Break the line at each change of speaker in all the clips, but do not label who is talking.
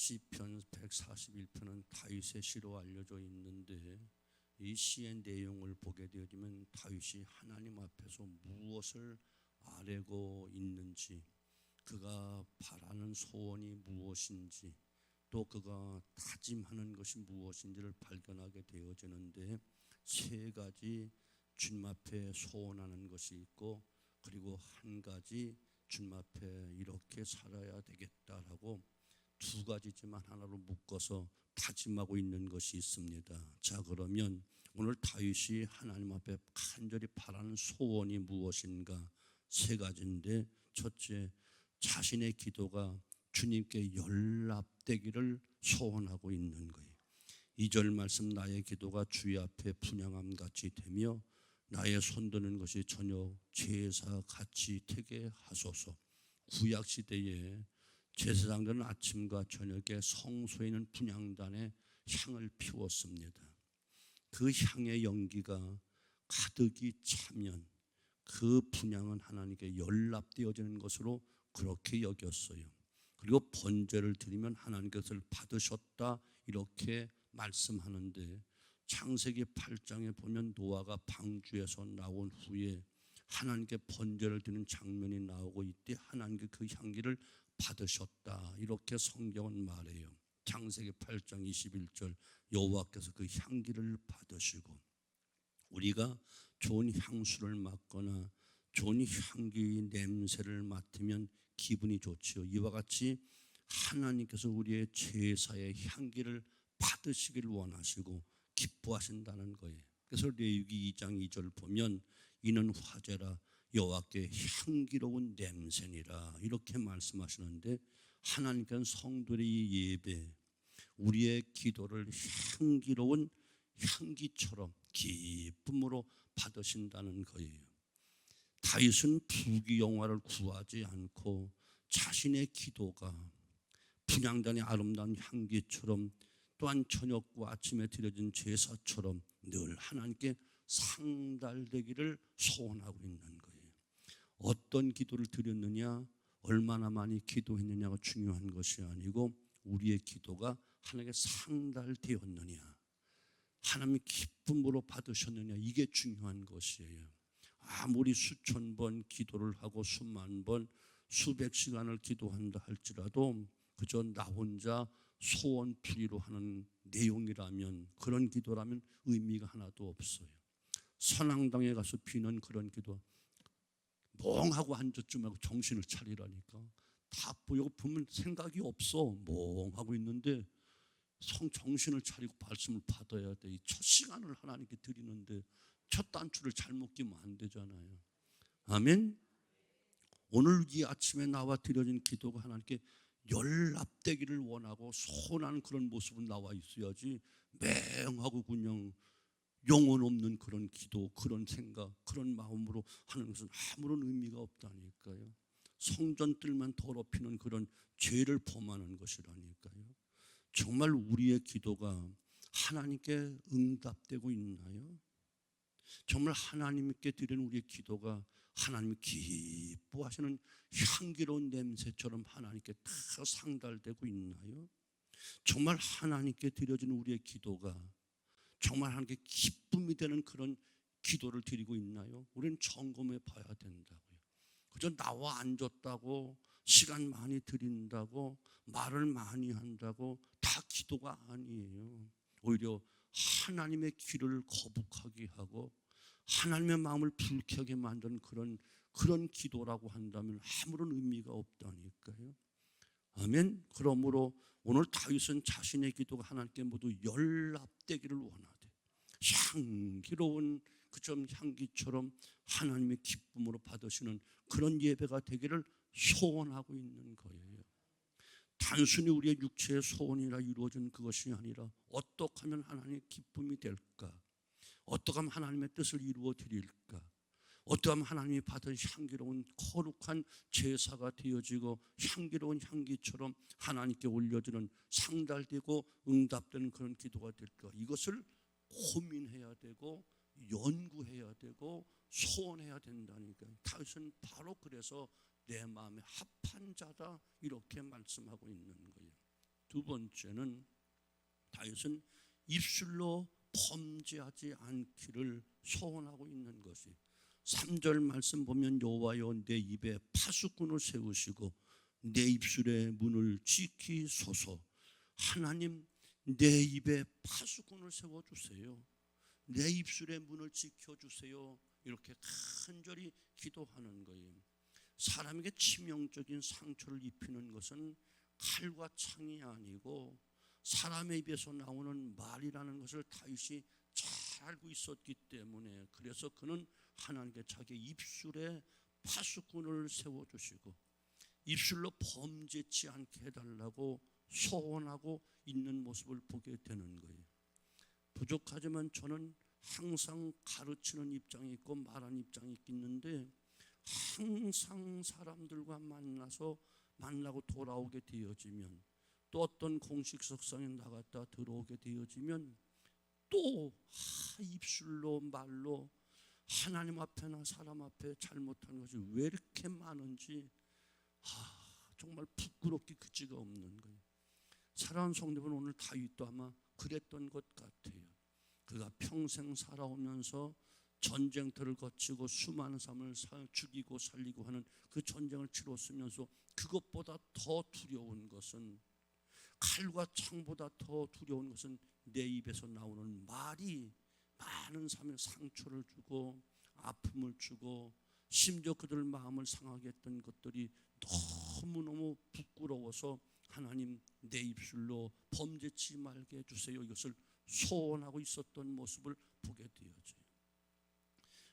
시편 141편은 다윗의 시로 알려져 있는데 이 시의 내용을 보게 되어지면 다윗이 하나님 앞에서 무엇을 아뢰고 있는지, 그가 바라는 소원이 무엇인지, 또 그가 다짐하는 것이 무엇인지를 발견하게 되어지는데, 세 가지 주님 앞에 소원하는 것이 있고, 그리고 한 가지 주님 앞에 이렇게 살아야 되겠다라고 두 가지지만 하나로 묶어서 다짐하고 있는 것이 있습니다. 자, 그러면 오늘 다윗이 하나님 앞에 간절히 바라는 소원이 무엇인가? 세 가지인데, 첫째, 자신의 기도가 주님께 연락되기를 소원하고 있는 거예요. 2절 말씀, 나의 기도가 주의 앞에 분향함 같이 되며 나의 손드는 것이 저녁 제사 같이 되게 하소서. 구약 시대에 제사장들은 아침과 저녁에 성소에 있는 분향단에 향을 피웠습니다. 그 향의 연기가 가득히 차면 그 분향은 하나님께 연락되어지는 것으로 그렇게 여겼어요. 그리고 번제를 드리면 하나님께서 받으셨다 이렇게 말씀하는데, 창세기 8장에 보면 노아가 방주에서 나온 후에 하나님께 번제를 드리는 장면이 나오고, 이때 하나님께 그 향기를 받으셨다 이렇게 성경은 말해요. 창세기 8장 21절, 여호와께서 그 향기를 받으시고, 우리가 좋은 향수를 맡거나 좋은 향기 냄새를 맡으면 기분이 좋지요. 이와 같이 하나님께서 우리의 제사의 향기를 받으시기를 원하시고 기뻐하신다는 거예요. 그래서 레위기 2장 2절 보면 이는 화제라 여호와께 향기로운 냄새니라 이렇게 말씀하시는데, 하나님께서는 성도의 예배, 우리의 기도를 향기로운 향기처럼 기쁨으로 받으신다는 거예요. 다윗은 부귀영화를 구하지 않고 자신의 기도가 분향단의 아름다운 향기처럼, 또한 저녁과 아침에 드려진 제사처럼 늘 하나님께 상달되기를 소원하고 있는 거예요. 어떤 기도를 드렸느냐, 얼마나 많이 기도했느냐가 중요한 것이 아니고 우리의 기도가 하나님께 상달되었느냐, 하나님이 기쁨으로 받으셨느냐, 이게 중요한 것이에요. 아무리 수천 번 기도를 하고 수만 번 수백 시간을 기도한다 할지라도 그저 나 혼자 소원풀이로 하는 내용이라면, 그런 기도라면 의미가 하나도 없어요. 선앙당에 가서 비는 그런 기도, 멍하고 앉았지 말고 정신을 차리라니까. 다 보면 생각이 없어. 멍하고 있는데 정신을 차리고 말씀을 받아야 돼. 이 첫 시간을 하나님께 드리는데 첫 단추를 잘못 끼면 안 되잖아요. 아멘. 오늘 이 아침에 나와 드려진 기도가 하나님께 연락되기를 원하고 소원하는 그런 모습으로 나와 있어야지, 맹하고 그냥 영혼 없는 그런 기도, 그런 생각, 그런 마음으로 하는 것은 아무런 의미가 없다니까요. 성전들만 더럽히는 그런 죄를 범하는 것이라니까요. 정말 우리의 기도가 하나님께 응답되고 있나요? 정말 하나님께 드리는 우리의 기도가 하나님이 기뻐하시는 향기로운 냄새처럼 하나님께 다 상달되고 있나요? 정말 하나님께 드려지는 우리의 기도가 정말 하나님께 기쁨이 되는 그런 기도를 드리고 있나요? 우리는 점검해 봐야 된다고요. 그저 나와 앉았다고, 시간 많이 드린다고, 말을 많이 한다고 다 기도가 아니에요. 오히려 하나님의 귀를 거북하게 하고 하나님의 마음을 불쾌하게 만드는 그런 기도라고 한다면 아무런 의미가 없다니까요. 아멘. 그러므로 오늘 다윗은 자신의 기도가 하나님께 모두 연락되기를 원하되, 향기로운 그점 향기처럼 하나님의 기쁨으로 받으시는 그런 예배가 되기를 소원하고 있는 거예요. 단순히 우리의 육체의 소원이라 이루어진 그것이 아니라 어떻게 하면 하나님의 기쁨이 될까? 어떻게 하면 하나님의 뜻을 이루어 드릴까? 어떻게 하면 하나님이 받은 향기로운 거룩한 제사가 되어지고 향기로운 향기처럼 하나님께 올려지는 상달되고 응답되는 그런 기도가 될까? 이것을 고민해야 되고 연구해야 되고 소원해야 된다니까요. 다윗은 바로 그래서 내 마음에 합한 자다 이렇게 말씀하고 있는 거예요. 두 번째는 다윗은 입술로 범죄하지 않기를 소원하고 있는 것이 3절 말씀 보면 여호와여 내 입에 파수꾼을 세우시고 내 입술의 문을 지키소서. 하나님 내 입에 파수꾼을 세워주세요. 내 입술의 문을 지켜주세요. 이렇게 간절히 기도하는 거예요. 사람에게 치명적인 상처를 입히는 것은 칼과 창이 아니고 사람의 입에서 나오는 말이라는 것을 다윗이 잘 알고 있었기 때문에 그래서 그는 하나님께 자기 입술에 파수꾼을 세워주시고 입술로 범죄치 않게 해달라고 소원하고 있는 모습을 보게 되는 거예요. 부족하지만 저는 항상 가르치는 입장이 있고 말하는 입장이 있는데 항상 사람들과 만나고 돌아오게 되어지면 또 어떤 공식 석상에 나갔다 들어오게 되어지면 또 입술로 말로 하나님 앞에나 사람 앞에 잘못한 것이 왜 이렇게 많은지 정말 부끄럽기 그지가 없는 거예요. 사랑하는 성도분, 오늘 다윗도 아마 그랬던 것 같아요. 그가 평생 살아오면서 전쟁터를 거치고 수많은 사람을 죽이고 살리고 하는 그 전쟁을 치렀으면서 그것보다 더 두려운 것은 칼과 창보다 더 두려운 것은 내 입에서 나오는 말이 많은 사람의 상처를 주고 아픔을 주고 심지어 그들 마음을 상하게 했던 것들이 너무너무 부끄러워서 하나님 내 입술로 범죄치 말게 해주세요. 이것을 소원하고 있었던 모습을 보게 되어져요.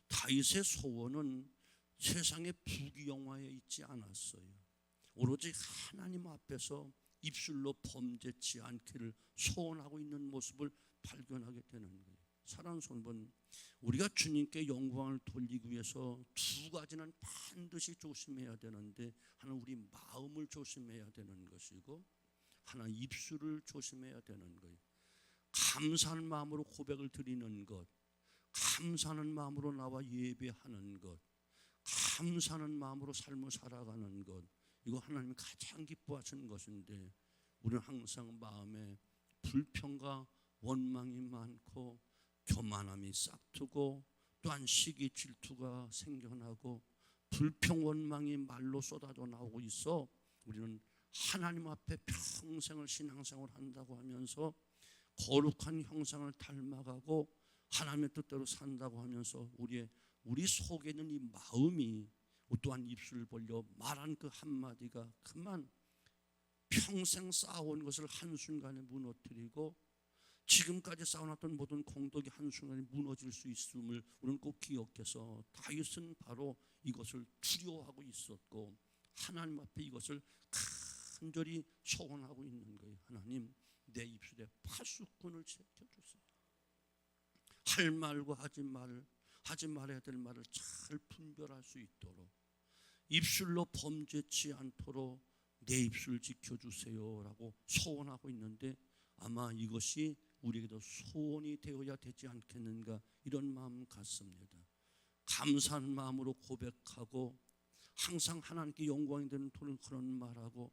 다윗의 소원은 세상의 부귀영화에 있지 않았어요. 오로지 하나님 앞에서 입술로 범죄치 않기를 소원하고 있는 모습을 발견하게 되는 거예요. 사랑하는 성도분, 우리가 주님께 영광을 돌리기 위해서 두 가지는 반드시 조심해야 되는데 하나는 우리 마음을 조심해야 되는 것이고 하나는 입술을 조심해야 되는 거예요. 감사하는 마음으로 고백을 드리는 것, 감사하는 마음으로 나와 예배하는 것, 감사하는 마음으로 삶을 살아가는 것, 이거 하나님이 가장 기뻐하시는 것인데 우리는 항상 마음에 불평과 원망이 많고 교만함이 싹트고 또한 시기 질투가 생겨나고 불평 원망이 말로 쏟아져 나오고 있어 우리는 하나님 앞에 평생을 신앙생활을 한다고 하면서 거룩한 형상을 닮아가고 하나님의 뜻대로 산다고 하면서 우리 속에 있는 이 마음이 또한 입술을 벌려 말한 그 한마디가 그만 평생 쌓아온 것을 한순간에 무너뜨리고 지금까지 쌓아놨던 모든 공덕이 한순간에 무너질 수 있음을 우리는 꼭 기억해서 다윗은 바로 이것을 두려워하고 있었고 하나님 앞에 이것을 간절히 소원하고 있는 거예요. 하나님 내 입술에 파수꾼을 제껴주세요. 할 말과 하지 말아야 될 말을 잘 분별할 수 있도록 입술로 범죄치 않도록 내 입술을 지켜주세요 라고 소원하고 있는데 아마 이것이 우리에게도 소원이 되어야 되지 않겠는가 이런 마음 같습니다. 감사한 마음으로 고백하고 항상 하나님께 영광이 되는 그런 말하고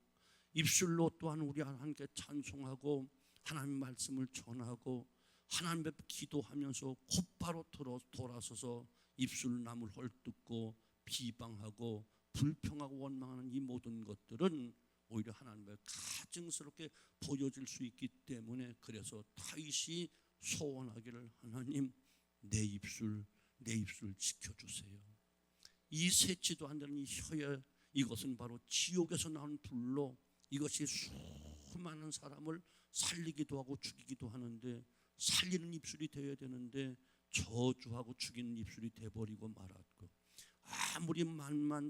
입술로 또한 우리 하나님께 찬송하고 하나님 말씀을 전하고 하나님 앞에 기도하면서 곧바로 돌아서서 입술남을 헐뜯고 비방하고 불평하고 원망하는 이 모든 것들은 오히려 하나님의 가증스럽게 보여질 수 있기 때문에 그래서 다윗이 소원하기를 하나님 내 입술 지켜주세요. 이 새치도 안 되는 이 혀에 이것은 바로 지옥에서 나온 불로 이것이 수많은 사람을 살리기도 하고 죽이기도 하는데 살리는 입술이 되어야 되는데 저주하고 죽이는 입술이 돼버리고 말았고 아무리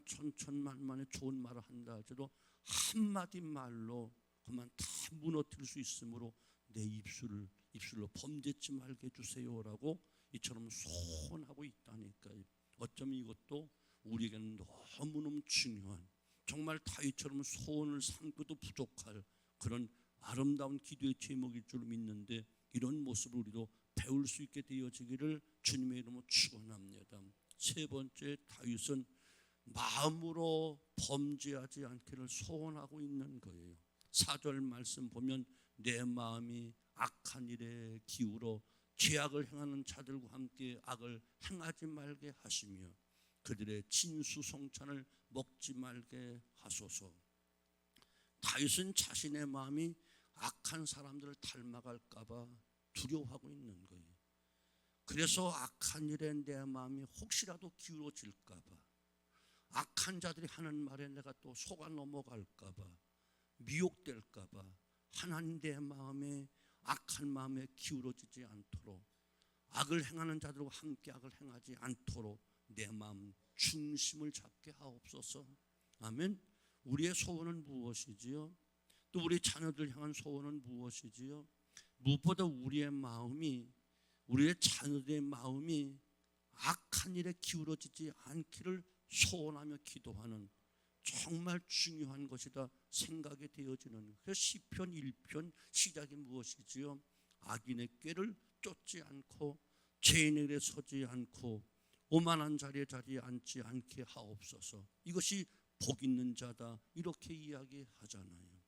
천천만만의 좋은 말을 한다 할지라도 한마디 말로 그만 다 무너뜨릴 수 있으므로 내 입술로 범죄치 말게 해주세요라고 이처럼 소원하고 있다니까요. 어쩌면 이것도 우리에게는 너무너무 중요한 정말 다윗처럼 소원을 삼고도 부족할 그런 아름다운 기도의 제목일 줄 믿는데 이런 모습을 우리도 배울 수 있게 되어지기를 주님의 이름으로 축원합니다. 세 번째 다윗은 마음으로 범죄하지 않기를 소원하고 있는 거예요. 4절 말씀 보면 내 마음이 악한 일에 기울어 죄악을 행하는 자들과 함께 악을 행하지 말게 하시며 그들의 진수성찬을 먹지 말게 하소서. 다윗은 자신의 마음이 악한 사람들을 닮아갈까 봐 두려워하고 있는 거예요. 그래서 악한 일에 내 마음이 혹시라도 기울어질까 봐, 악한 자들이 하는 말에 내가 또 속아 넘어갈까 봐, 미혹될까 봐 하나님 내 마음에 악한 마음에 기울어지지 않도록, 악을 행하는 자들과 함께 악을 행하지 않도록 내 마음 중심을 잡게 하옵소서. 아멘. 우리의 소원은 무엇이지요? 또 우리 자녀들 향한 소원은 무엇이지요? 무엇보다 우리의 자녀들의 마음이 악한 일에 기울어지지 않기를 소원하며 기도하는 정말 중요한 것이다 생각이 되어지는. 그래서 시편 1편 시작이 무엇이지요? 악인의 꾀를 쫓지 않고 죄인의 길에 서지 않고 오만한 자리에 앉지 않게 하옵소서. 이것이 복 있는 자다 이렇게 이야기하잖아요.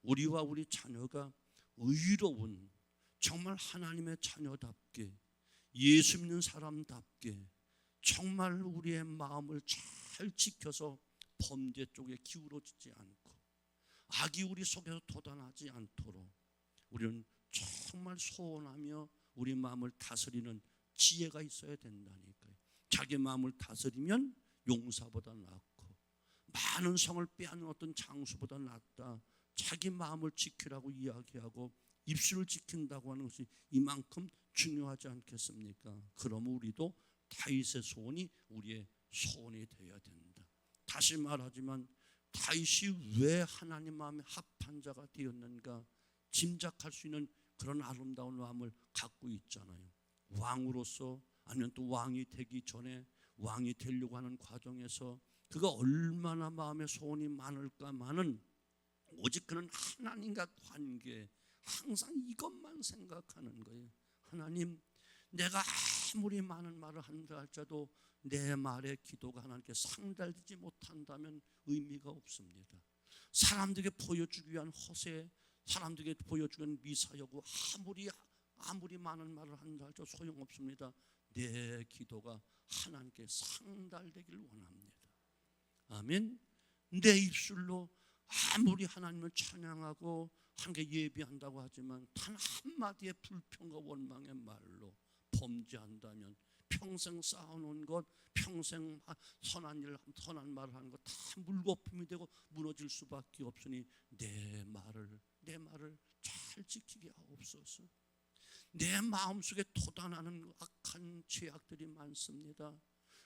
우리와 우리 자녀가 의로운 정말 하나님의 자녀답게 예수 믿는 사람답게 정말 우리의 마음을 잘 지켜서 범죄 쪽에 기울어지지 않고 악이 우리 속에서 도단하지 않도록 우리는 정말 소원하며 우리 마음을 다스리는 지혜가 있어야 된다니까요. 자기 마음을 다스리면 용사보다 낫고 많은 성을 빼앗는 어떤 장수보다 낫다. 자기 마음을 지키라고 이야기하고 입술을 지킨다고 하는 것이 이만큼 중요하지 않겠습니까? 그러면 우리도 다윗의 소원이 우리의 소원이 되어야 된다. 다시 말하지만 다윗이 왜 하나님 마음에 합한 자가 되었는가 짐작할 수 있는 그런 아름다운 마음을 갖고 있잖아요. 왕으로서 아니면 또 왕이 되기 전에 왕이 되려고 하는 과정에서 그가 얼마나 마음의 소원이 많을까마는 오직 그는 하나님과 관계 항상 이것만 생각하는 거예요. 하나님, 내가 아무리 많은 말을 한다 할지라도 내 말의 기도가 하나님께 상달되지 못한다면 의미가 없습니다. 사람들에게 보여주기 위한 허세, 사람들에게 보여주기 위한 미사여구 아무리 많은 말을 한다 할지라도 소용없습니다. 내 기도가 하나님께 상달되기를 원합니다. 아멘. 내 입술로 아무리 하나님을 찬양하고 하나님께 예배한다고 하지만 단 한마디의 불평과 원망의 말로 범죄한다면 평생 쌓아놓은 것, 평생 선한 말을 하는 것 다 물거품이 되고 무너질 수밖에 없으니 내 말을 잘 지키게 하옵소서. 내 마음속에 도단하는 악한 죄악들이 많습니다.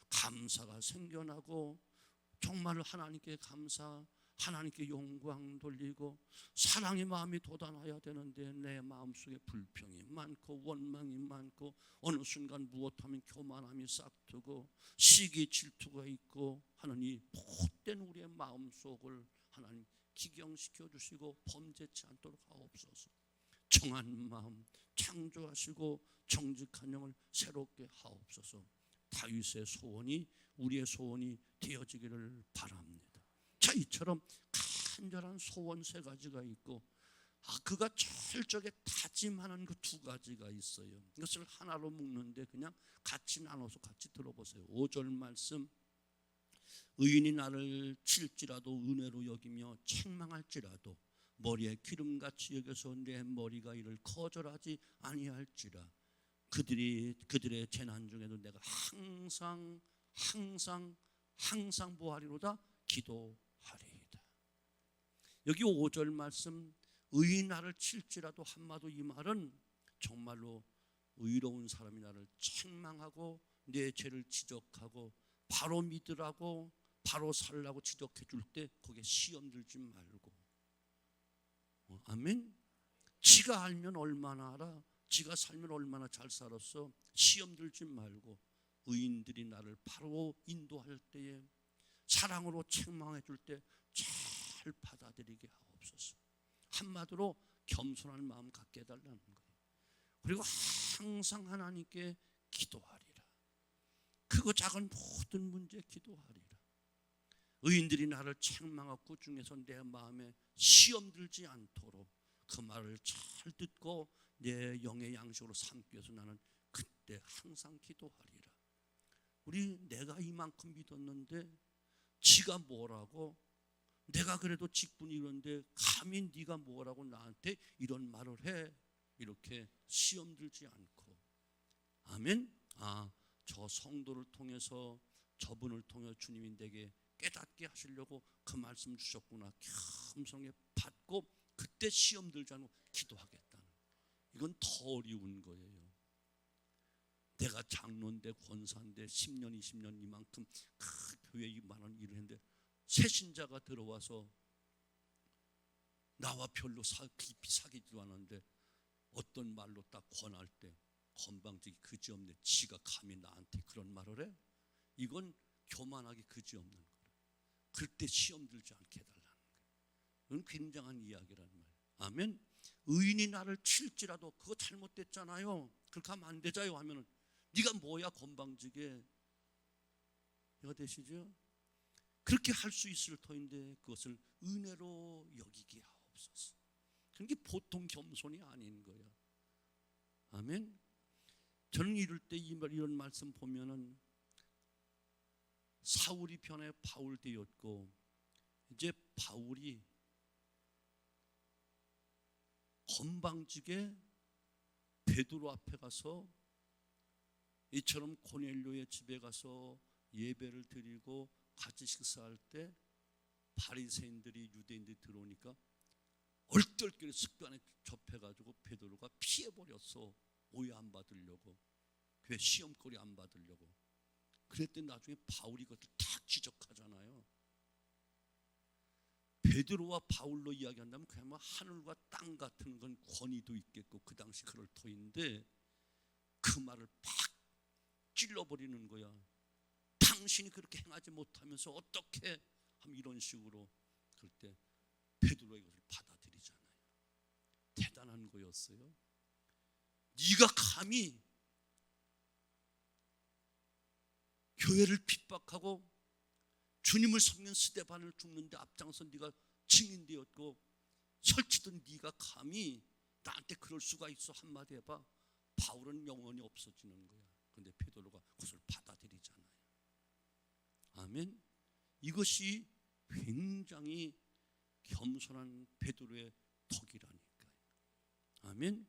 감사가 생겨나고 정말 하나님께 감사, 하나님께 영광 돌리고 사랑의 마음이 돋아나야 되는데 내 마음속에 불평이 많고 원망이 많고 어느 순간 무엇하면 교만함이 싹트고 시기 질투가 있고 하는 이 못된 우리의 마음속을 하나님 기경시켜 주시고 범죄치 않도록 하옵소서. 정한 마음 창조하시고 정직한 영을 새롭게 하옵소서. 다윗의 소원이 우리의 소원이 되어지기를 바랍니다. 자, 이처럼 간절한 소원 3가지가 있고 그가 철저하게 다짐하는 그 2가지가 있어요. 이것을 하나로 묶는데 그냥 같이 나눠서 같이 들어보세요. 5절 말씀, 의인이 나를 칠지라도 은혜로 여기며 책망할지라도 머리에 기름같이 여겨서 내 머리가 이를 거절하지 아니할지라. 그들의 재난 중에도 내가 항상 보하리로다 기도하리이다. 여기 5절 말씀, 의인 나를 칠지라도 한마디 이 말은 정말로 의로운 사람이 나를 책망하고 내 죄를 지적하고 바로 믿으라고 바로 살라고 지적해 줄 때 거기에 시험 들지 말고, 아멘. 지가 알면 얼마나 알아, 지가 살면 얼마나 잘 살았어. 시험 들지 말고 의인들이 나를 바로 인도할 때에 사랑으로 책망해 줄 때 잘 받아들이게 하옵소서. 한마디로 겸손한 마음 갖게 해달라는 거예요. 그리고 항상 하나님께 기도하리라. 크고 작은 모든 문제 기도하리라. 의인들이 나를 책망하고 중에서 내 마음에 시험 들지 않도록 그 말을 잘 듣고 내 영의 양식으로 삼기 위해서 나는 그때 항상 기도하리라. 우리 내가 이만큼 믿었는데 지가 뭐라고, 내가 그래도 직분이 이런데 감히 네가 뭐라고 나한테 이런 말을 해. 이렇게 시험 들지 않고. 아멘. 저 성도를 통해서, 저분을 통해 주님이 내게 깨닫게 하시려고 그 말씀 주셨구나. 겸손하게 받고 그때 시험 들지 않고 기도하겠다는, 이건 더 어려운 거예요. 내가 장로인데 권사인데 10년 20년 이만큼 교회에 이만한 일을 했는데 새신자가 들어와서 나와 별로 깊이 사귀지도 않았는데 어떤 말로 딱 권할 때 건방지기 그지없네, 지가 감히 나한테 그런 말을 해? 이건 교만하기 그지없는 거라. 그때 시험 들지 않게 해달라는 거예요. 이건 굉장한 이야기란 말이에요. 아멘. 의인이 나를 칠지라도 그거 잘못됐잖아요, 그렇게 하면 안 되자요 하면은 네가 뭐야 건방지게, 이해가 되시죠? 그렇게 할 수 있을 터인데 그것을 은혜로 여기게 하옵소서. 그게 보통 겸손이 아닌 거야. 아멘. 저는 이럴 때 이런 말씀 보면은 사울이 변해 바울 되었고, 이제 바울이 건방지게 베드로 앞에 가서 이처럼 고넬료의 집에 가서 예배를 드리고 같이 식사할 때 바리새인들이, 유대인들이 들어오니까 얼떨결에 습관에 접해가지고 베드로가 피해버렸어. 오해 안 받으려고, 그 시험거리 안 받으려고. 그랬더니 나중에 바울이 그것을 탁 지적하잖아요. 베드로와 바울로 이야기한다면 그야말로 하늘과 땅 같은 건 권위도 있겠고 그 당시 그럴 터인데 그 말을 팍 찔러버리는 거야. 당신이 그렇게 행하지 못하면서 어떻게 하면, 이런 식으로. 그럴 때 베드로가 이것을 받아들이잖아요. 대단한 거였어요. 네가 감히 교회를 핍박하고 주님을 섬긴 스데반을 죽는데 앞장서 네가 증인되었고 설치던 네가 감히 나한테 그럴 수가 있어? 한마디 해봐. 바울은 영원히 없어지는 거야. 그런데 베드로가 그것을 받아들이잖아요. 아멘. 이것이 굉장히 겸손한 베드로의 덕이라니까요. 아멘.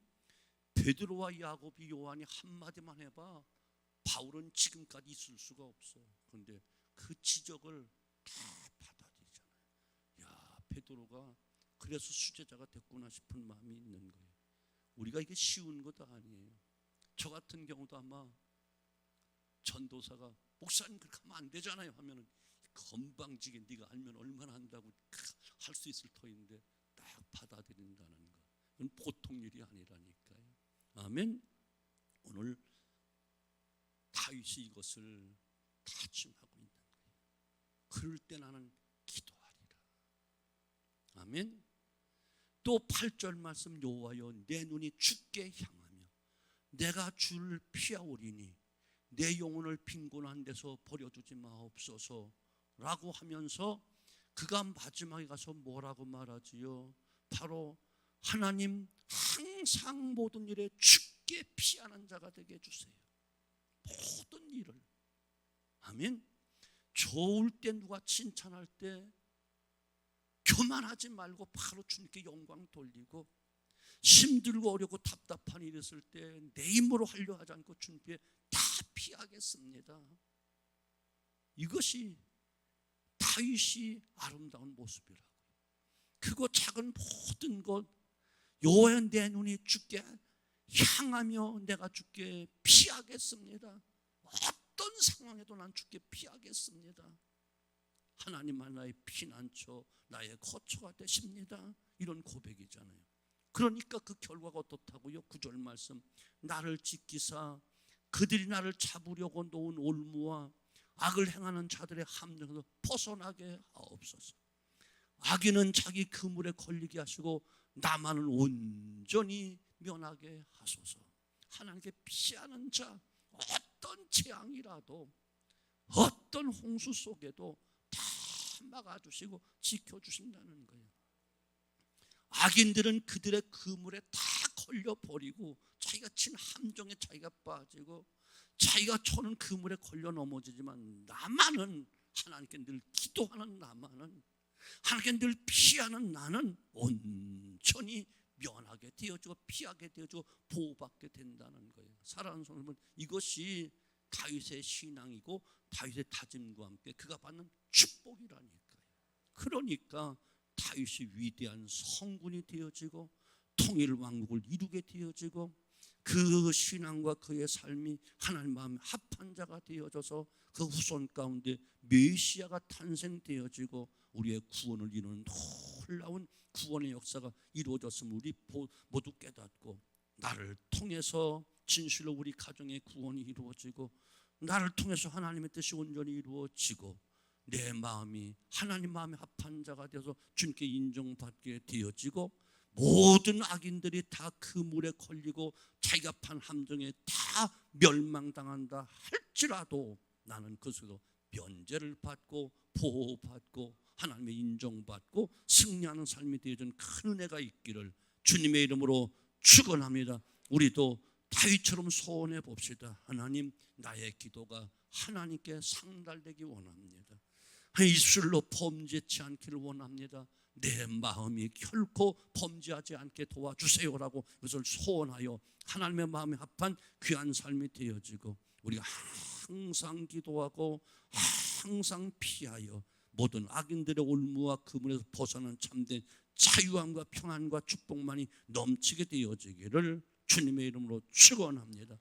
베드로와 야곱이, 요한이 한마디만 해봐 바울은 지금까지 있을 수가 없어. 그런데 그 지적을 다 받아들이잖아요. 야, 베드로가 그래서 수제자가 됐구나 싶은 마음이 있는 거예요. 우리가 이게 쉬운 것도 아니에요. 저 같은 경우도 아마 전도사가 목사님 그렇게 하면 안 되잖아요 하면은 건방지게 네가 알면 얼마나 한다고 할 수 있을 터인데 딱 받아들인다는 거, 그건 보통 일이 아니라니까요. 아멘. 오늘 다윗이 이것을 다짐하고 있는 거예요. 그럴 때 나는 기도하리라. 아멘. 또 8절 말씀, 여호와여 내 눈이 주께 향하며 내가 주를 피하오리니 내 영혼을 빈곤한 데서 버려두지 마옵소서 라고 하면서 그가 마지막에 가서 뭐라고 말하지요? 바로 하나님 항상 모든 일에 주께 피하는 자가 되게 해주세요. 모든 일을. 아멘. 좋을 때 누가 칭찬할 때 교만하지 말고 바로 주님께 영광 돌리고, 힘들고 어렵고 답답한 일이 있을 때 내 힘으로 하려 하지 않고 주님께 다 피하겠습니다. 이것이 다윗이 아름다운 모습이라고요. 크고 작은 모든 것, 여호와여 내 눈이 주께 향하며 내가 주께 피하겠습니다. 어떤 상황에도 난 주께 피하겠습니다. 하나님만 나의 피난처, 나의 거처가 되십니다. 이런 고백이잖아요. 그러니까 그 결과가 어떻다고요? 9절 말씀, 나를 지키사 그들이 나를 잡으려고 놓은 올무와 악을 행하는 자들의 함정에서 벗어나게 하옵소서. 악인은 자기 그물에 걸리게 하시고 나만은 온전히 면하게 하소서. 하나님께 피하는 자, 어떤 재앙이라도 어떤 홍수 속에도 다 막아주시고 지켜주신다는 거예요. 악인들은 그들의 그물에 다 걸려버리고 자기가 친 함정에 자기가 빠지고 자기가 쳐는 그물에 걸려 넘어지지만 나만은, 하나님께 늘 기도하는 나만은, 하나님께 늘 피하는 나는 온전히 면하게 되어지고 피하게 되어지고 보호받게 된다는 거예요. 사랑하는 성도분, 이것이 다윗의 신앙이고 다윗의 다짐과 함께 그가 받는 축복이라니까요. 그러니까 다윗이 위대한 성군이 되어지고 통일 왕국을 이루게 되어지고 그 신앙과 그의 삶이 하나님 마음에 합한 자가 되어져서 그 후손 가운데 메시아가 탄생되어지고 우리의 구원을 이루는 놀라운 구원의 역사가 이루어졌음을 우리 모두 깨닫고, 나를 통해서 진실로 우리 가정의 구원이 이루어지고 나를 통해서 하나님의 뜻이 온전히 이루어지고 내 마음이 하나님 마음에 합한 자가 되어서 주님께 인정받게 되어지고 모든 악인들이 다 그 물에 걸리고 자기가 판 함정에 다 멸망당한다 할지라도 나는 그것으로 면제를 받고 보호받고 하나님의 인정받고 승리하는 삶이 되어진 큰 은혜가 있기를 주님의 이름으로 축원합니다. 우리도 다윗처럼 소원해 봅시다. 하나님, 나의 기도가 하나님께 상달되기 원합니다. 입술로 범죄치 않기를 원합니다. 내 마음이 결코 범죄하지 않게 도와주세요라고 그것을 소원하여 하나님의 마음에 합한 귀한 삶이 되어지고 우리가 항상 기도하고 항상 피하여 모든 악인들의 올무와 그물에서 벗어난 참된 자유함과 평안과 축복만이 넘치게 되어지기를 주님의 이름으로 축원합니다.